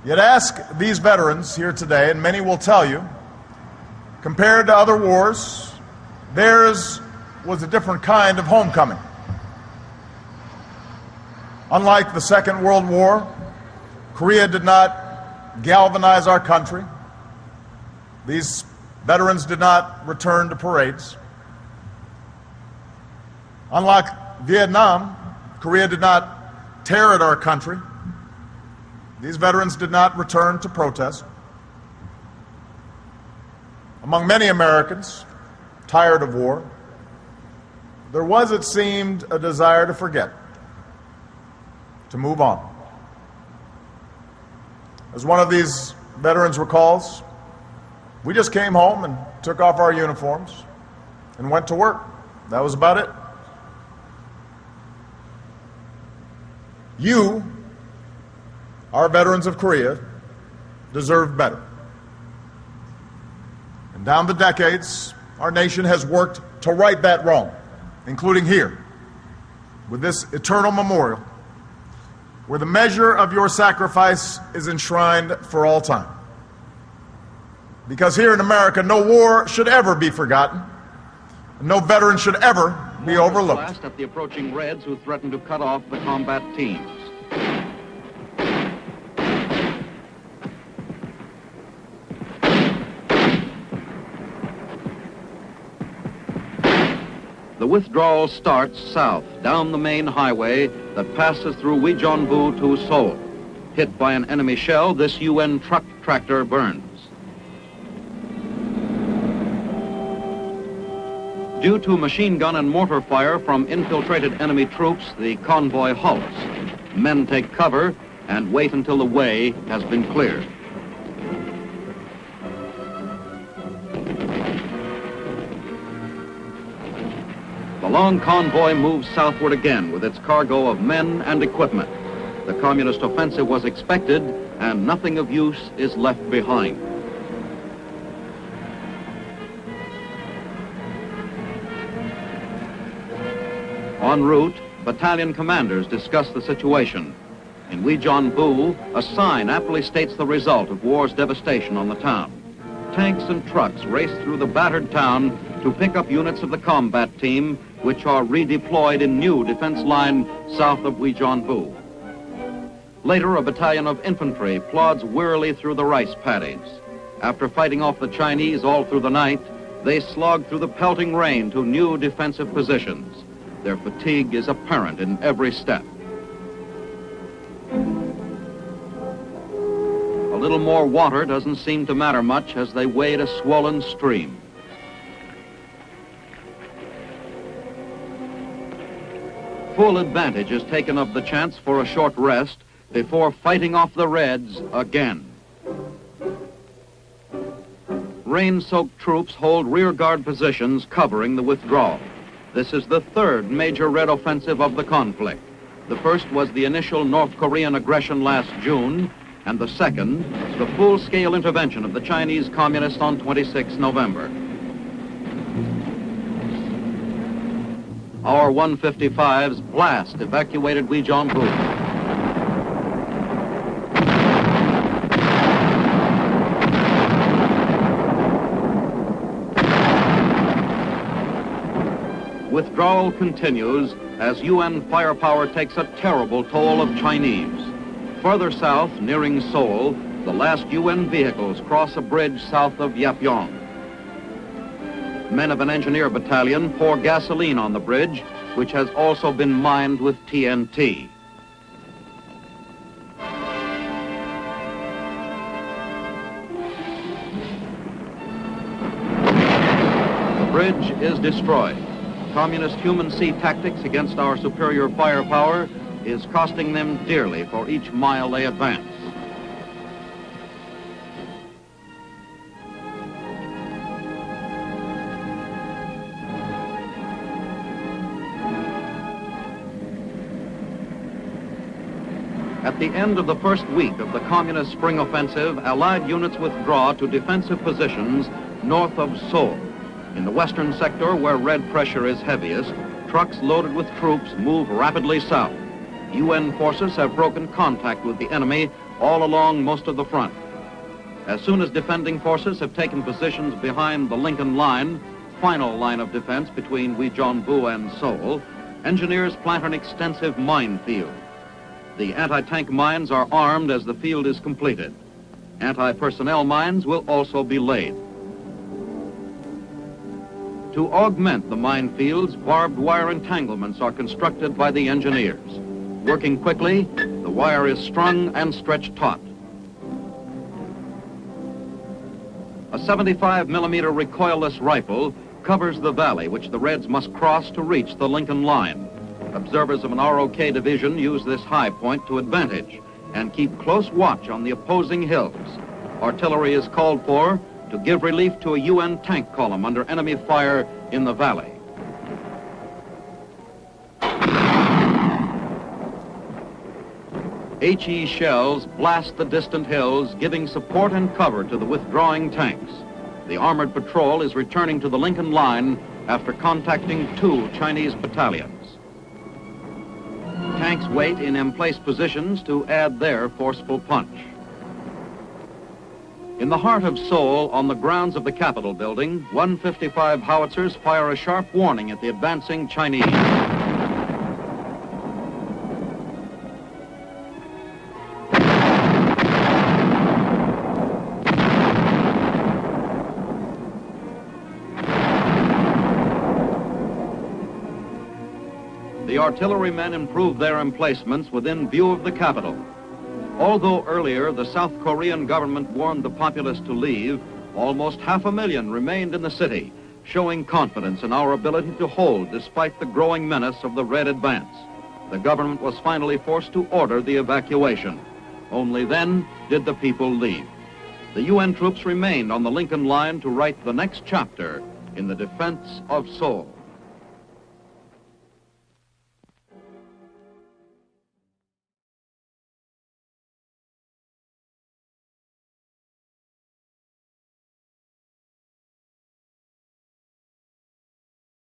Yet ask these veterans here today, and many will tell you, compared to other wars, theirs was a different kind of homecoming. Unlike the Second World War, Korea did not galvanize our country. These veterans did not return to parades. Unlike Vietnam, Korea did not tear at our country. These veterans did not return to protest. Among many Americans tired of war, there was, it seemed, a desire to forget, to move on. As one of these veterans recalls, we just came home and took off our uniforms and went to work. That was about it. You, our veterans of Korea, deserve better. And down the decades, our nation has worked to right that wrong, including here, with this eternal memorial, where the measure of your sacrifice is enshrined for all time. Because here in America, no war should ever be forgotten, and no veteran should ever be overlooked. Blast at the approaching Reds who threatened to cut off the combat teams. The withdrawal starts south, down the main highway that passes through Uijeonbu to Seoul. Hit by an enemy shell, this UN truck tractor burns. Due to machine gun and mortar fire from infiltrated enemy troops, the convoy halts. Men take cover and wait until the way has been cleared. The long convoy moves southward again with its cargo of men and equipment. The communist offensive was expected, and nothing of use is left behind. En route, battalion commanders discuss the situation. In Uijeonbu, a sign aptly states the result of war's devastation on the town. Tanks and trucks race through the battered town to pick up units of the combat team, which are redeployed in new defense line south of Uijeonbu. Later, a battalion of infantry plods wearily through the rice paddies. After fighting off the Chinese all through the night, they slog through the pelting rain to new defensive positions. Their fatigue is apparent in every step. A little more water doesn't seem to matter much as they wade a swollen stream. Full advantage is taken of the chance for a short rest before fighting off the Reds again. Rain-soaked troops hold rearguard positions covering the withdrawal. This is the third major Red offensive of the conflict. The first was the initial North Korean aggression last June, and the second, the full-scale intervention of the Chinese Communists on 26 November. Our 155's blast evacuated Uijeonbu. Withdrawal continues as UN firepower takes a terrible toll of Chinese. Further south, nearing Seoul, the last UN vehicles cross a bridge south of Yapyong. Men of an engineer battalion pour gasoline on the bridge, which has also been mined with TNT. The bridge is destroyed. Communist human sea tactics against our superior firepower is costing them dearly for each mile they advance. At the end of the first week of the Communist spring offensive, Allied units withdraw to defensive positions north of Seoul. In the western sector, where Red pressure is heaviest, trucks loaded with troops move rapidly south. UN forces have broken contact with the enemy all along most of the front. As soon as defending forces have taken positions behind the Lincoln Line, final line of defense between Uijeonbu and Seoul, engineers plant an extensive minefield. The anti-tank mines are armed as the field is completed. Anti-personnel mines will also be laid. To augment the minefields, barbed wire entanglements are constructed by the engineers. Working quickly, the wire is strung and stretched taut. A 75-millimeter recoilless rifle covers the valley which the Reds must cross to reach the Lincoln Line. Observers of an ROK division use this high point to advantage and keep close watch on the opposing hills. Artillery is called for to give relief to a UN tank column under enemy fire in the valley. HE shells blast the distant hills, giving support and cover to the withdrawing tanks. The armored patrol is returning to the Lincoln Line after contacting 2 Chinese battalions. Tanks wait in emplaced positions to add their forceful punch. In the heart of Seoul, on the grounds of the Capitol building, 155 howitzers fire a sharp warning at the advancing Chinese. The artillerymen improved their emplacements within view of the Capitol. Although earlier the South Korean government warned the populace to leave, almost 500,000 remained in the city, showing confidence in our ability to hold despite the growing menace of the Red advance. The government was finally forced to order the evacuation. Only then did the people leave. The UN troops remained on the Lincoln Line to write the next chapter in the defense of Seoul.